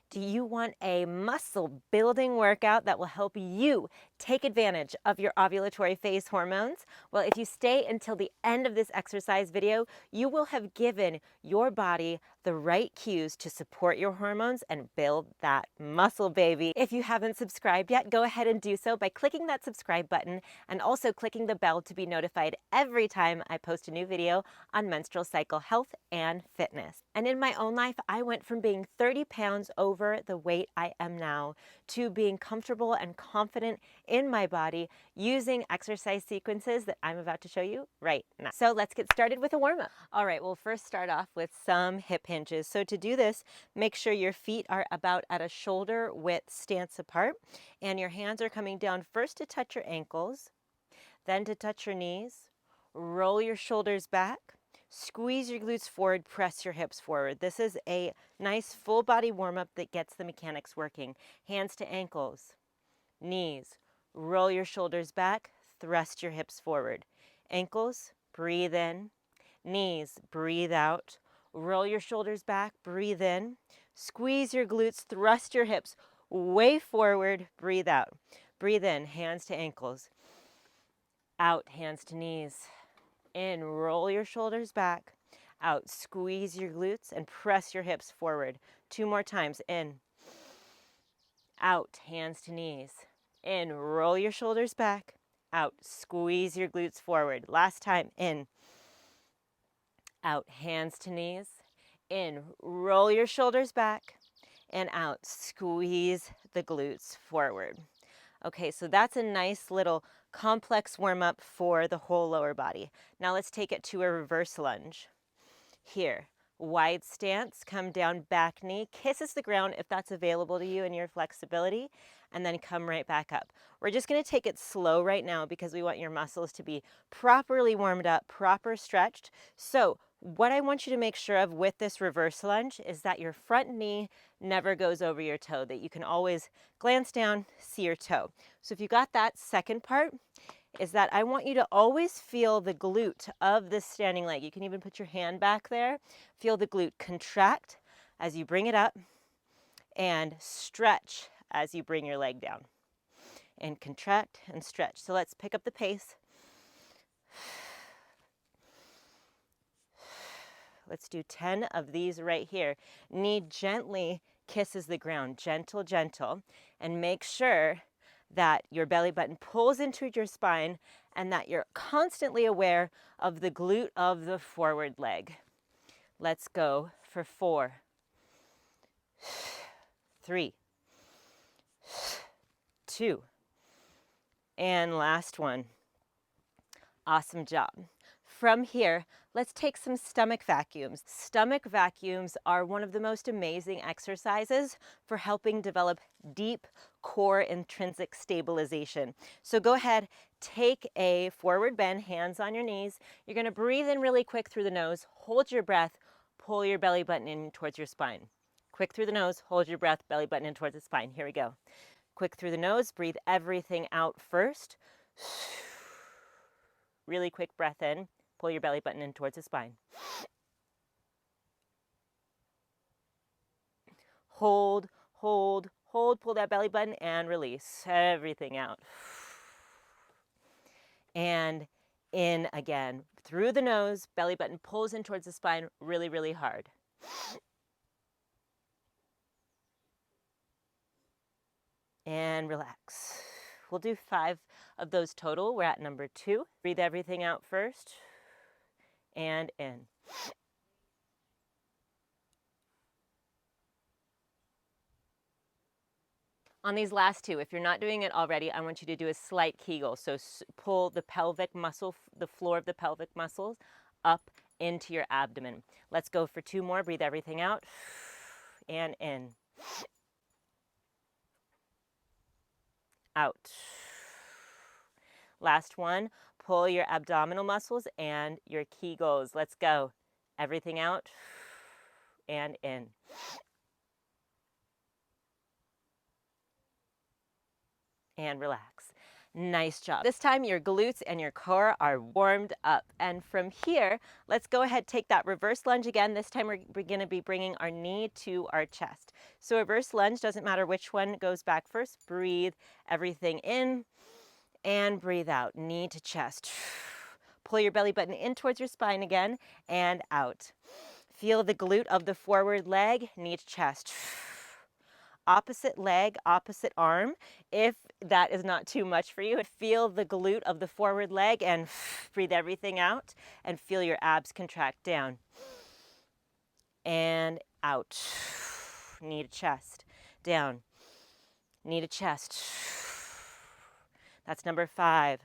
Do you want a muscle building workout that will help you take advantage of your ovulatory phase hormones? Well, if you stay until the end of this exercise video, you will have given your body the right cues to support your hormones and build that muscle, baby. If you haven't subscribed yet, go ahead and do so by clicking that subscribe button and also clicking the bell to be notified every time I post a new video on menstrual cycle health and fitness. And in my own life, I went from being 30 pounds over the weight I am now to being comfortable and confident in my body using exercise sequences that I'm about to show you right now. So let's get started with a warm-up. All right, we'll first start off with some hip hinges. So to do this, make sure your feet are about at a shoulder width stance apart and your hands are coming down first to touch your ankles, then to touch your knees. Roll your shoulders back. Squeeze your glutes forward, press your hips forward. This is a nice full body warm-up that gets the mechanics working. Hands to ankles, knees. Roll your shoulders back, thrust your hips forward. Ankles, breathe in. Knees, breathe out. Roll your shoulders back, breathe in. Squeeze your glutes, thrust your hips way forward, breathe out. Breathe in, hands to ankles. Out, hands to knees. In, roll your shoulders back. Out, squeeze your glutes and press your hips forward. 2 more times. In, out, hands to knees. In, roll your shoulders back. Out, squeeze your glutes forward. Last time. In, out, hands to knees. In, roll your shoulders back. And out, squeeze the glutes forward. Okay, so that's a nice little complex warm-up for the whole lower body. Now let's take it to a reverse lunge. Here, wide stance, come down, back knee, kisses the ground if that's available to you in your flexibility, and then come right back up. We're just gonna take it slow right now because we want your muscles to be properly warmed up, proper stretched. So what I want you to make sure of with this reverse lunge is that your front knee never goes over your toe, that you can always glance down, see your toe. So if you got that second part, is that I want you to always feel the glute of this standing leg. You can even put your hand back there. Feel the glute contract as you bring it up and stretch as you bring your leg down. And contract and stretch. So let's pick up the pace. Let's do 10 of these right here. Knee gently kisses the ground, gentle, gentle, and make sure that your belly button pulls into your spine and that you're constantly aware of the glute of the forward leg. Let's go for 4, 3, 2, and last one. Awesome job. From here, let's take some stomach vacuums. Stomach vacuums are one of the most amazing exercises for helping develop deep core intrinsic stabilization. So go ahead, take a forward bend, hands on your knees. You're gonna breathe in really quick through the nose, hold your breath, pull your belly button in towards your spine. Quick through the nose, hold your breath, belly button in towards the spine. Here we go. Quick through the nose, breathe everything out first. Really quick breath in. Pull your belly button in towards the spine. Hold, hold, hold, pull that belly button and release everything out. And in again, through the nose, belly button pulls in towards the spine really, really hard. And relax. We'll do 5 of those total. We're at number 2. Breathe everything out first and in. On these last 2, if you're not doing it already, I want you to do a slight Kegel. So pull the pelvic muscle, the floor of the pelvic muscles up into your abdomen. Let's go for 2 more. Breathe everything out and in. Out. Last one, pull your abdominal muscles and your Kegels. Let's go. Everything out and in. And relax. Nice job. This time your glutes and your core are warmed up. And from here, let's go ahead, take that reverse lunge again. This time we're going to be bringing our knee to our chest. So reverse lunge, doesn't matter which one goes back first. Breathe everything in and breathe out. Knee to chest. Pull your belly button in towards your spine again and out. Feel the glute of the forward leg, knee to chest. Opposite leg, opposite arm. If that is not too much for you, feel the glute of the forward leg and breathe everything out and feel your abs contract down and out. Knee to chest, down, knee to chest. That's number 5.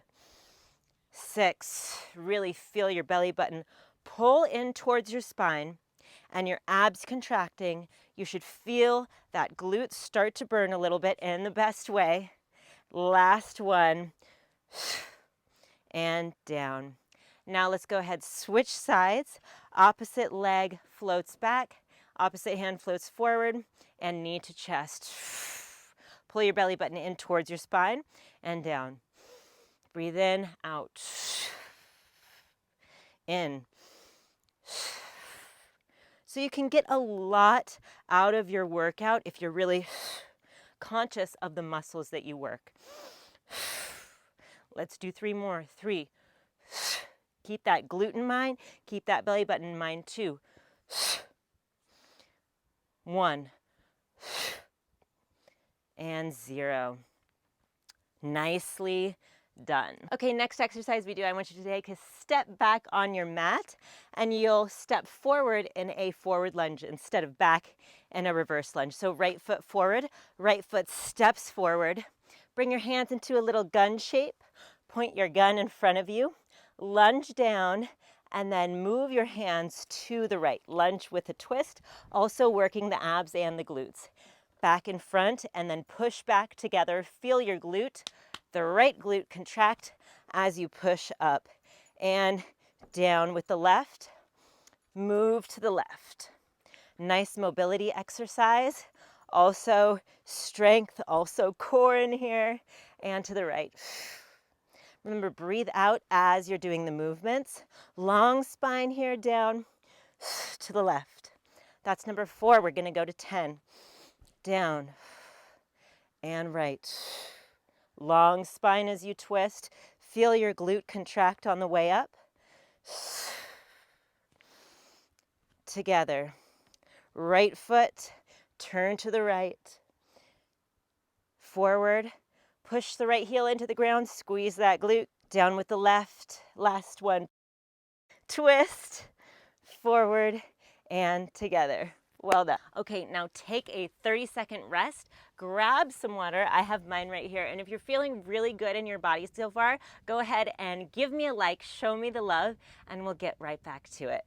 6, really feel your belly button pull in towards your spine and your abs contracting. You should feel that glutes start to burn a little bit in the best way. Last one, and down. Now let's go ahead, switch sides. Opposite leg floats back, opposite hand floats forward, and knee to chest. Pull your belly button in towards your spine and down. Breathe in, out, in. So you can get a lot out of your workout if you're really conscious of the muscles that you work. Let's do 3 more. 3. Keep that glute in mind. Keep that belly button in mind too. 1 and 0. Nicely done. Okay, next exercise we do, I want you to take a step back on your mat and you'll step forward in a forward lunge instead of back in a reverse lunge. So right foot forward, right foot steps forward. Bring your hands into a little gun shape. Point your gun in front of you. Lunge down and then move your hands to the right. Lunge with a twist, also working the abs and the glutes. Back in front and then push back together. Feel your glute. The right glute contract as you push up and down with the left. Move to the left. Nice mobility exercise. Also strength, also core in here and to the right. Remember, breathe out as you're doing the movements. Long spine here, down to the left. That's number 4. We're going to go to 10. Down and right. Long spine as you twist. Feel your glute contract on the way up. Together. Right foot, turn to the right. Forward, push the right heel into the ground, squeeze that glute. Down with the left. Last one. Twist, forward, and together. Well done. Okay, now take a 30-second rest. Grab some water. I have mine right here. And if you're feeling really good in your body so far, go ahead and give me a like, show me the love, and we'll get right back to it.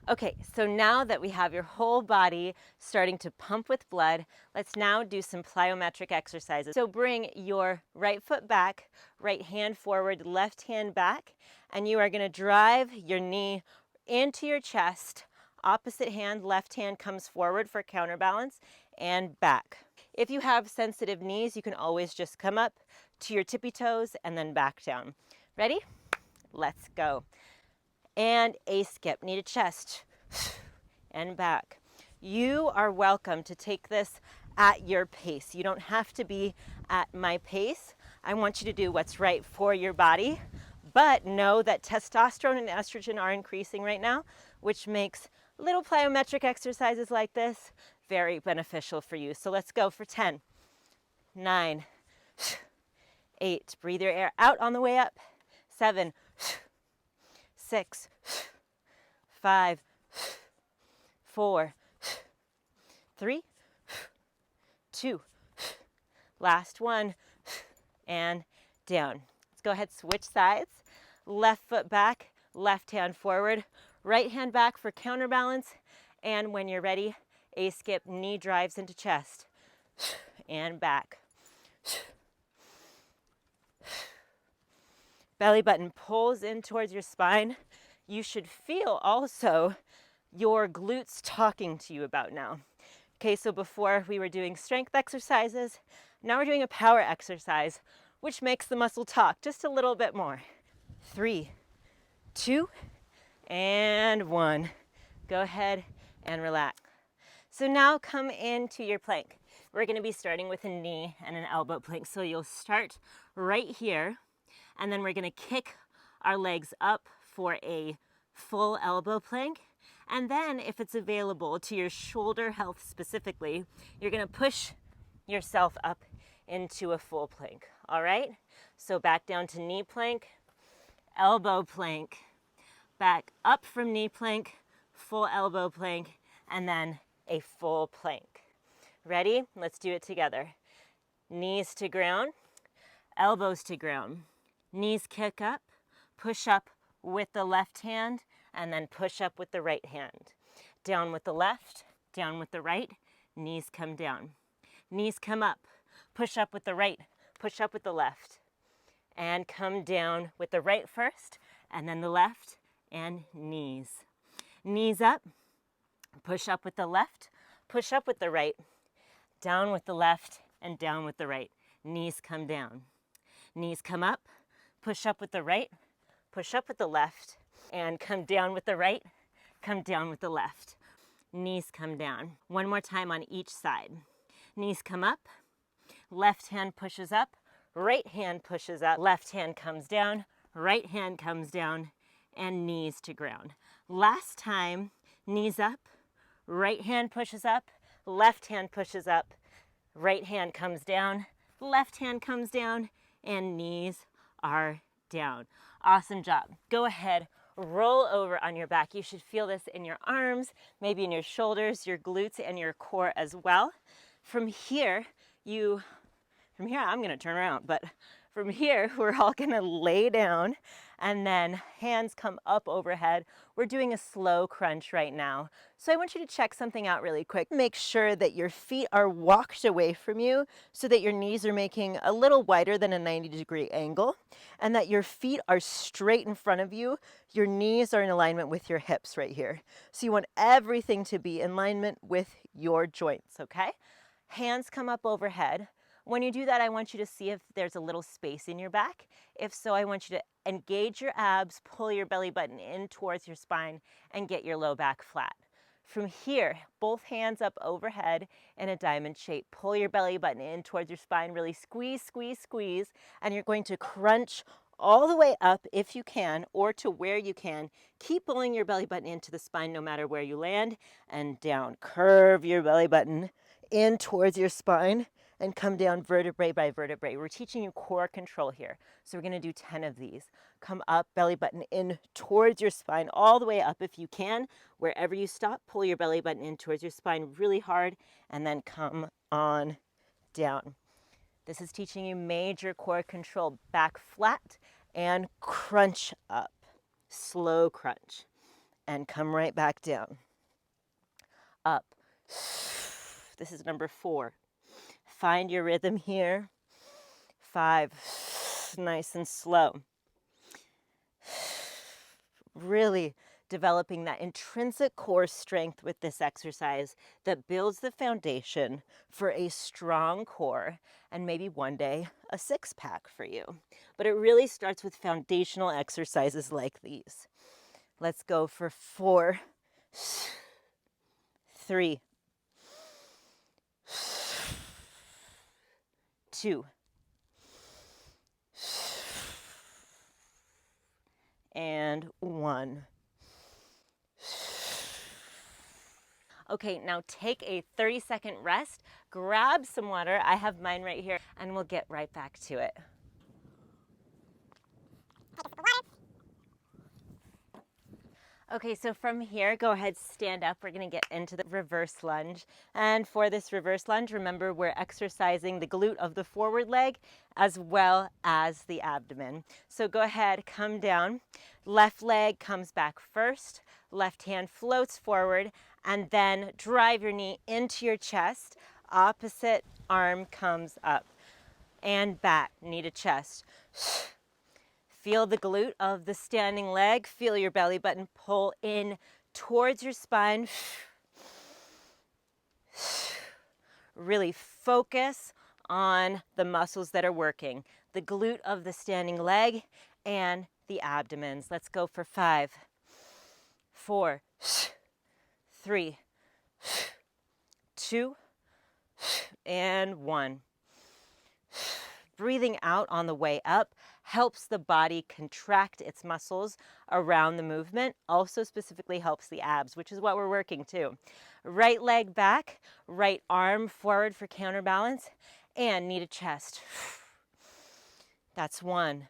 Okay, so now that we have your whole body starting to pump with blood, let's now do some plyometric exercises. So bring your right foot back, right hand forward, left hand back, and you are going to drive your knee into your chest. Opposite hand, left hand comes forward for counterbalance and back. If you have sensitive knees, you can always just come up to your tippy toes and then back down. Ready? Let's go. And a skip, knee to chest, and back. You are welcome to take this at your pace. You don't have to be at my pace. I want you to do what's right for your body, but know that testosterone and estrogen are increasing right now, which makes little plyometric exercises like this very beneficial for you. So let's go for 10, 9, 8, breathe your air out on the way up, 7, 6, 5, 4, 3, 2, last one, and down. Let's go ahead, switch sides. Left foot back, left hand forward, right hand back for counterbalance, and when you're ready, a skip, knee drives into chest, and back. Belly button pulls in towards your spine. You should feel also your glutes talking to you about now. Okay, so before we were doing strength exercises, now we're doing a power exercise, which makes the muscle talk just a little bit more. 3, 2, and 1. Go ahead and relax. So now come into your plank. We're going to be starting with a knee and an elbow plank. So you'll start right here, and then we're going to kick our legs up for a full elbow plank. And then if it's available to your shoulder health specifically, you're going to push yourself up into a full plank. All right? So back down to knee plank, elbow plank, back up from knee plank, full elbow plank, and then a full plank. Ready? Let's do it together. Knees to ground, elbows to ground. Knees kick up, push up with the left hand, and then push up with the right hand. Down with the left, down with the right, knees come down. Knees come up, push up with the right, push up with the left, and come down with the right first, and then the left, and knees. Knees up, push up with the left, push up with the right, down with the left, and down with the right. Knees come down. Knees come up, push up with the right, push up with the left, and come down with the right, come down with the left. Knees come down. One more time on each side. Knees come up, left hand pushes up, right hand pushes up, left hand comes down, right hand comes down, and knees to ground. Last time, knees up, right hand pushes up, left hand pushes up, right hand comes down, left hand comes down, and knees are down. Awesome job. Go ahead, roll over on your back. You should feel this in your arms, maybe in your shoulders, your glutes, and your core as well. From here, I'm going to turn around, but from here, we're all going to lay down and then hands come up overhead. We're doing a slow crunch right now. So I want you to check something out really quick. Make sure that your feet are walked away from you so that your knees are making a little wider than a 90-degree angle, and that your feet are straight in front of you. Your knees are in alignment with your hips right here. So you want everything to be in alignment with your joints, okay? Hands come up overhead. When you do that, I want you to see if there's a little space in your back. If so, I want you to engage your abs, pull your belly button in towards your spine, and get your low back flat. From here, both hands up overhead in a diamond shape. Pull your belly button in towards your spine, really squeeze, squeeze, squeeze, and you're going to crunch all the way up if you can, or to where you can. Keep pulling your belly button into the spine no matter where you land, and down. Curve your belly button in towards your spine and come down vertebrae by vertebrae. We're teaching you core control here. So we're gonna do 10 of these. Come up, belly button in towards your spine, all the way up if you can. Wherever you stop, pull your belly button in towards your spine really hard, and then come on down. This is teaching you major core control. Back flat and crunch up. Slow crunch. And come right back down. Up. This is number 4. Find your rhythm here. 5, nice and slow. Really developing that intrinsic core strength with this exercise that builds the foundation for a strong core and maybe one day a 6-pack for you. But it really starts with foundational exercises like these. Let's go for 4, 3, 2, and 1. Okay, now take a 30-second rest, grab some water. I have mine right here, and we'll get right back to it. Okay, so from here, go ahead, stand up. We're gonna get into the reverse lunge. And for this reverse lunge, remember we're exercising the glute of the forward leg as well as the abdomen. So go ahead, come down. Left leg comes back first. Left hand floats forward, and then drive your knee into your chest. Opposite arm comes up and back, knee to chest. Feel the glute of the standing leg. Feel your belly button pull in towards your spine. Really focus on the muscles that are working, the glute of the standing leg and the abdomens. Let's go for 5, 4, 3, 2, and 1. Breathing out on the way up helps the body contract its muscles around the movement, also specifically helps the abs, which is what we're working too. Right leg back, right arm forward for counterbalance, and knee to chest. That's 1.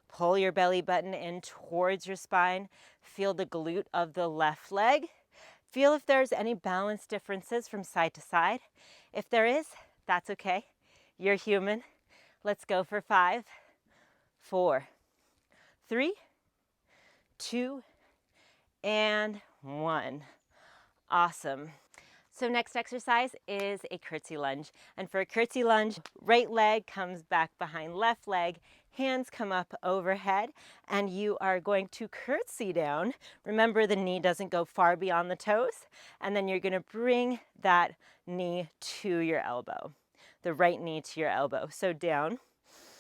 Pull your belly button in towards your spine. Feel the glute of the left leg. Feel if there's any balance differences from side to side. If there is, that's okay. You're human. Let's go for 5, 4, 3, 2, and 1. Awesome. So next exercise is a curtsy lunge. And for a curtsy lunge, right leg comes back behind left leg, hands come up overhead, and you are going to curtsy down. Remember, the knee doesn't go far beyond the toes, and then you're going to bring that knee to your elbow, the right knee to your elbow. So down,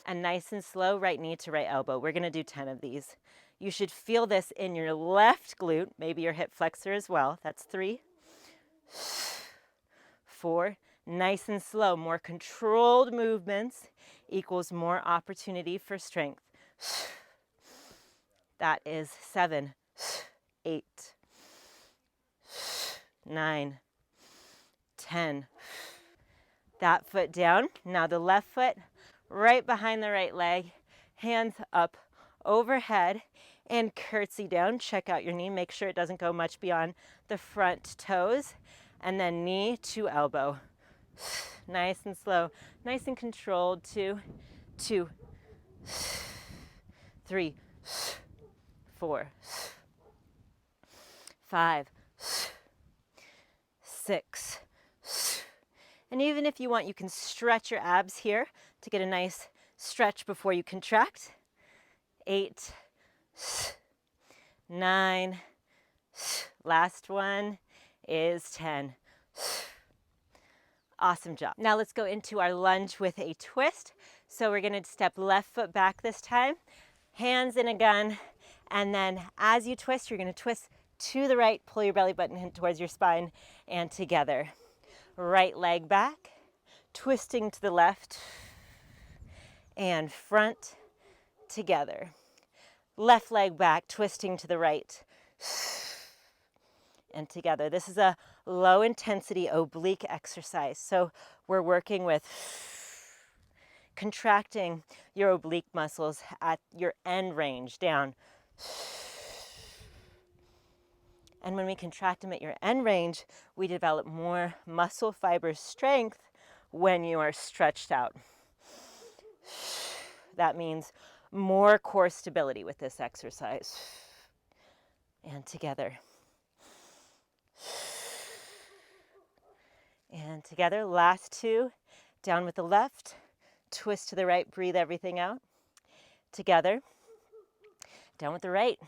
and nice and slow, right knee to right elbow. We're going to do 10 of these. You should feel this in your left glute, maybe your hip flexor as well. That's 3, 4, nice and slow. More controlled movements equals more opportunity for strength. That is 7, 8, 9, 10. That foot down. Now the left foot right behind the right leg, hands up overhead, and curtsy down. Check out your knee. Make sure it doesn't go much beyond the front toes. And then knee to elbow. Nice and slow, nice and controlled. 2, 2, 3, 4, 5, 6. And even if you want, you can stretch your abs here to get a nice stretch before you contract. 8, 9, last one is 10. Awesome job. Now let's go into our lunge with a twist. So we're going to step left foot back this time, hands in a gun, and then as you twist, you're going to twist to the right, pull your belly button in towards your spine, and together. Right leg back, twisting to the left, and front, together. Left leg back, twisting to the right, and together. This is a low intensity oblique exercise. So we're working with contracting your oblique muscles at your end range down. And when we contract them at your end range, we develop more muscle fiber strength when you are stretched out. That means more core stability with this exercise. And together. And together, last 2, down with the left, twist to the right, breathe everything out. Together, down with the right,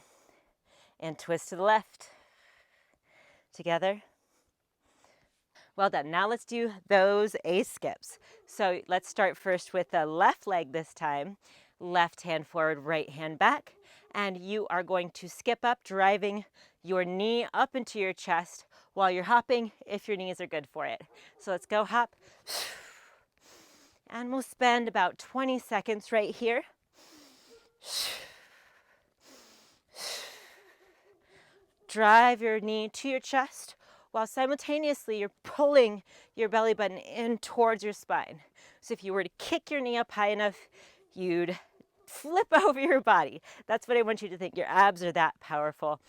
and twist to the left. Together. Well done. Now let's do those A skips. So let's start first with the left leg this time. Left hand forward, right hand back. And you are going to skip up, driving your knee up into your chest while you're hopping, if your knees are good for it. So let's go hop. And we'll spend about 20 seconds right here. Drive your knee to your chest while simultaneously you're pulling your belly button in towards your spine. So if you were to kick your knee up high enough, you'd flip over your body. That's what I want you to think. Your abs are that powerful.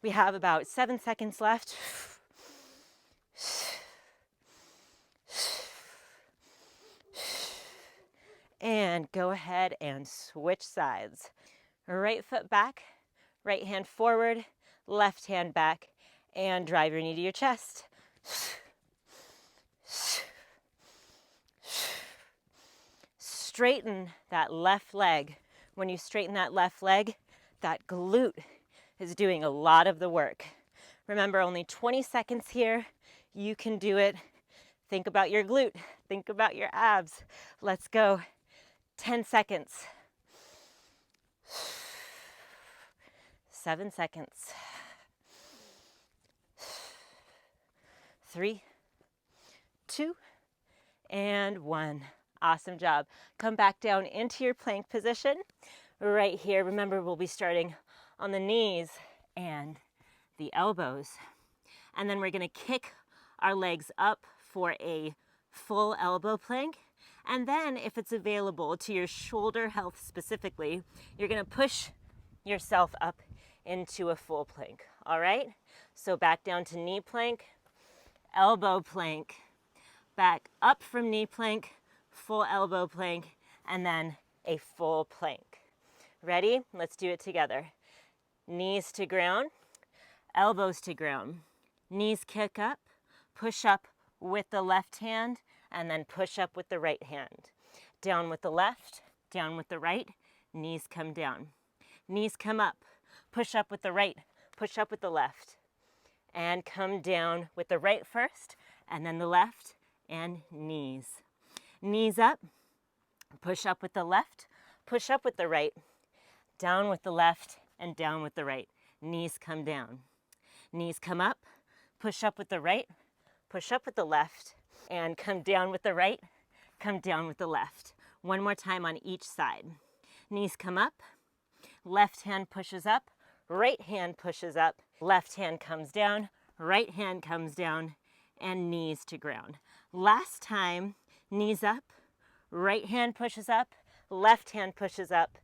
We have about 7 seconds left. And go ahead and switch sides. Right foot back, right hand forward, left hand back, and drive your knee to your chest. Straighten that left leg. When you straighten that left leg, that glute is doing a lot of the work. Remember, only 20 seconds here. You can do it. Think about your glute. Think about your abs. Let's go. 10 seconds. 7 seconds. 3, 2, and 1. Awesome job. Come back down into your plank position. Right here, remember, we'll be starting on the knees and the elbows. And then we're gonna kick our legs up for a full elbow plank. And then if it's available to your shoulder health specifically, you're gonna push yourself up into a full plank, all right? So back down to knee plank, elbow plank, back up from knee plank, full elbow plank, and then a full plank. Ready? Let's do it together. Knees to ground, elbows to ground. Knees kick up, push up with the left hand, and then push up with the right hand. Down with the left, down with the right, knees come down. Knees come up, push up with the right, push up with the left, and come down with the right first, and then the left, and knees. Knees up, push up with the left, push up with the right, down with the left, and down with the right. Knees come down. Knees come up, push up with the right, push up with the left, and come down with the right, come down with the left. One more time on each side. Knees come up, left hand pushes up, right hand pushes up, left hand comes down, right hand comes down, and knees to ground. Last time, knees up, right hand pushes up, left hand pushes up,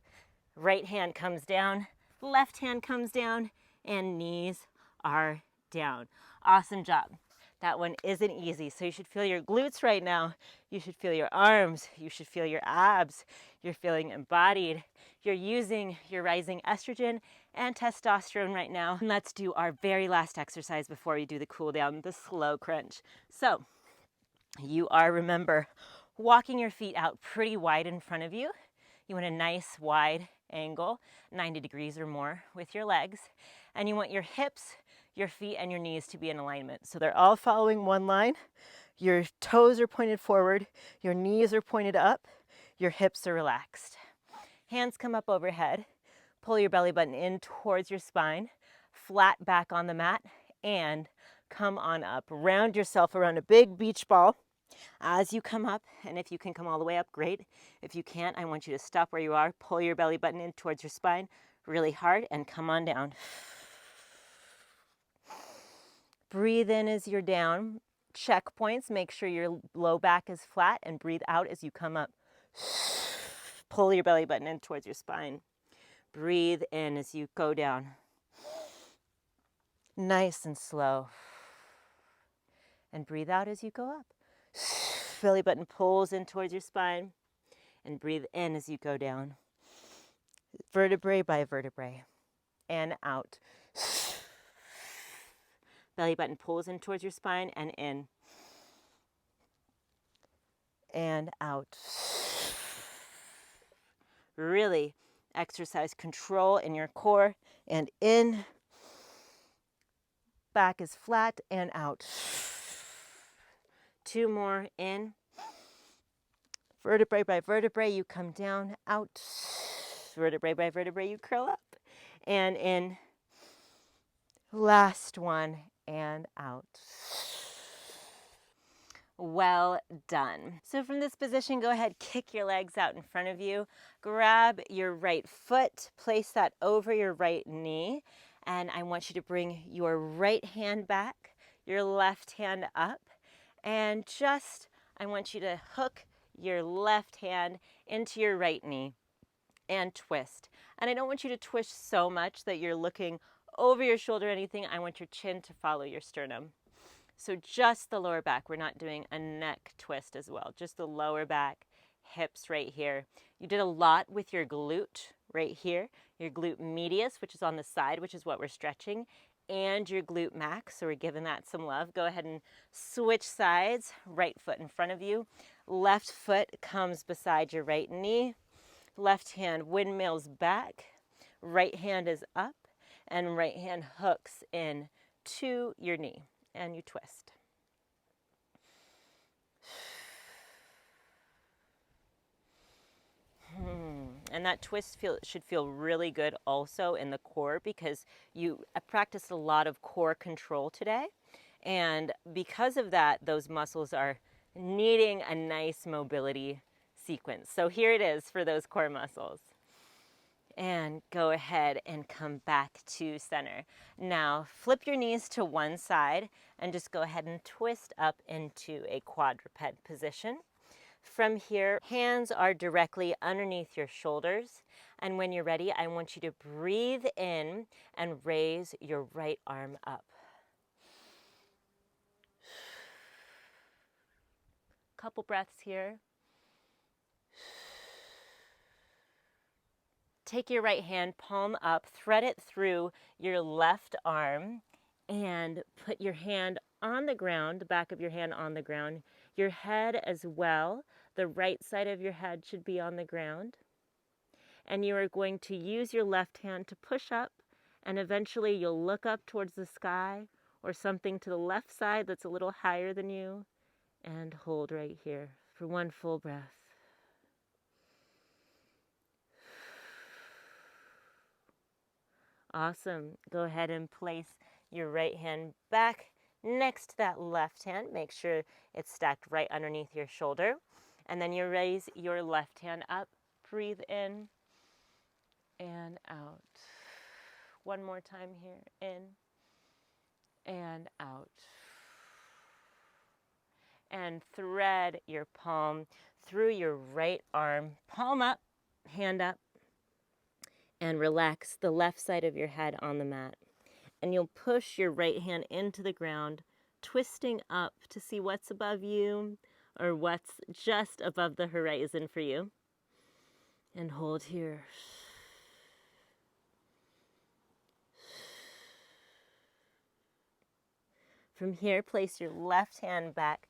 right hand comes down, left hand comes down, and knees are down. Awesome job. That one isn't easy, so you should feel your glutes right now. You should feel your arms. You should feel your abs. You're feeling embodied. You're using your rising estrogen and testosterone right now. And let's do our very last exercise before we do the cool down, the slow crunch. So you are, remember, walking your feet out pretty wide in front of you. You want a nice wide angle, 90 degrees or more with your legs. And you want your hips, your feet, and your knees to be in alignment. So they're all following one line. Your toes are pointed forward, your knees are pointed up, your hips are relaxed. Hands come up overhead. Pull your belly button in towards your spine, flat back on the mat, and come on up. Round yourself around a big beach ball. As you come up, and if you can come all the way up, great. If you can't, I want you to stop where you are, pull your belly button in towards your spine really hard, and come on down. Breathe in as you're down. Checkpoints, make sure your low back is flat, and breathe out as you come up. Pull your belly button in towards your spine. Breathe in as you go down. Nice and slow. And breathe out as you go up. Belly button pulls in towards your spine, and breathe in as you go down. Vertebrae by vertebrae. And out. Belly button pulls in towards your spine and in. And out. Really exercise control in your core, and in. Back is flat and out. 2 more, in. Vertebrae by vertebrae, you come down, out. Vertebrae by vertebrae, you curl up, and in. Last one, and out. Well done. So from this position, go ahead, kick your legs out in front of you. Grab your right foot, place that over your right knee, and I want you to bring your right hand back, your left hand up, and I want you to hook your left hand into your right knee and twist. And I don't want you to twist so much that you're looking over your shoulder or anything. I want your chin to follow your sternum. So just the lower back. We're not doing a neck twist as well. Just the lower back, hips right here. You did a lot with your glute right here, your glute medius, which is on the side, which is what we're stretching, and your glute max. So we're giving that some love. Go ahead and switch sides. Right foot in front of you. Left foot comes beside your right knee. Left hand windmills back. Right hand is up, and right hand hooks in to your knee, and you twist. And that twist should feel really good also in the core, because you practiced a lot of core control today. And because of that, those muscles are needing a nice mobility sequence. So here it is for those core muscles. And go ahead and come back to center. Now flip your knees to one side and just go ahead and twist up into a quadruped position. From here, hands are directly underneath your shoulders. And when you're ready, I want you to breathe in and raise your right arm up. Couple breaths here. Take your right hand, palm up, thread it through your left arm, and put your hand on the ground, the back of your hand on the ground. Your head as well. The right side of your head should be on the ground. And you are going to use your left hand to push up, and eventually you'll look up towards the sky or something to the left side that's a little higher than you, and hold right here for one full breath. Awesome. Go ahead and place your right hand back next to that left hand. Make sure it's stacked right underneath your shoulder. And then you raise your left hand up. Breathe in and out. One more time here. In and out. And thread your palm through your right arm. Palm up, hand up. And relax the left side of your head on the mat. And you'll push your right hand into the ground, twisting up to see what's above you or what's just above the horizon for you. And hold here. From here, place your left hand back,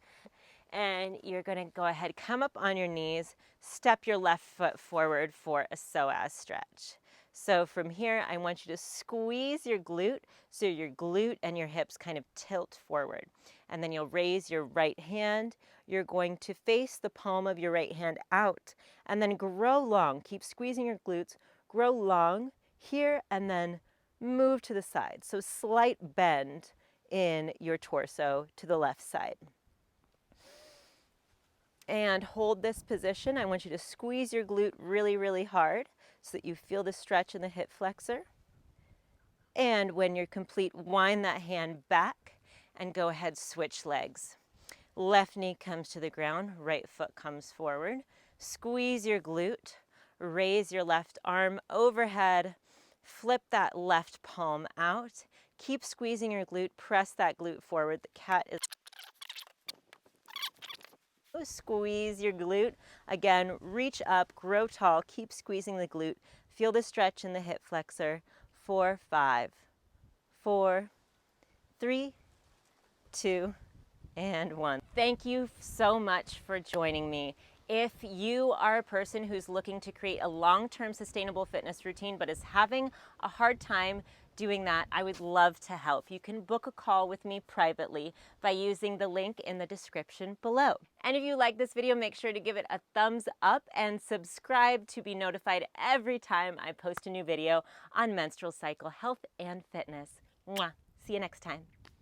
and you're going to go ahead, come up on your knees, step your left foot forward for a psoas stretch. So from here, I want you to squeeze your glute so your glute and your hips kind of tilt forward. And then you'll raise your right hand. You're going to face the palm of your right hand out and then grow long. Keep squeezing your glutes, grow long here, and then move to the side. So slight bend in your torso to the left side. And hold this position. I want you to squeeze your glute really, really hard so that you feel the stretch in the hip flexor. And when you're complete, wind that hand back and go ahead, switch legs. Left knee comes to the ground, right foot comes forward. Squeeze your glute, raise your left arm overhead, flip that left palm out. Keep squeezing your glute, press that glute forward. The cat is... Squeeze your glute. Again, reach up, grow tall, keep squeezing the glute. Feel the stretch in the hip flexor. 4, 5, 4, 3, 2, and 1. Thank you so much for joining me. If you are a person who's looking to create a long-term sustainable fitness routine but is having a hard time doing that, I would love to help. You can book a call with me privately by using the link in the description below. And if you like this video, make sure to give it a thumbs up and subscribe to be notified every time I post a new video on menstrual cycle health and fitness. Mwah. See you next time.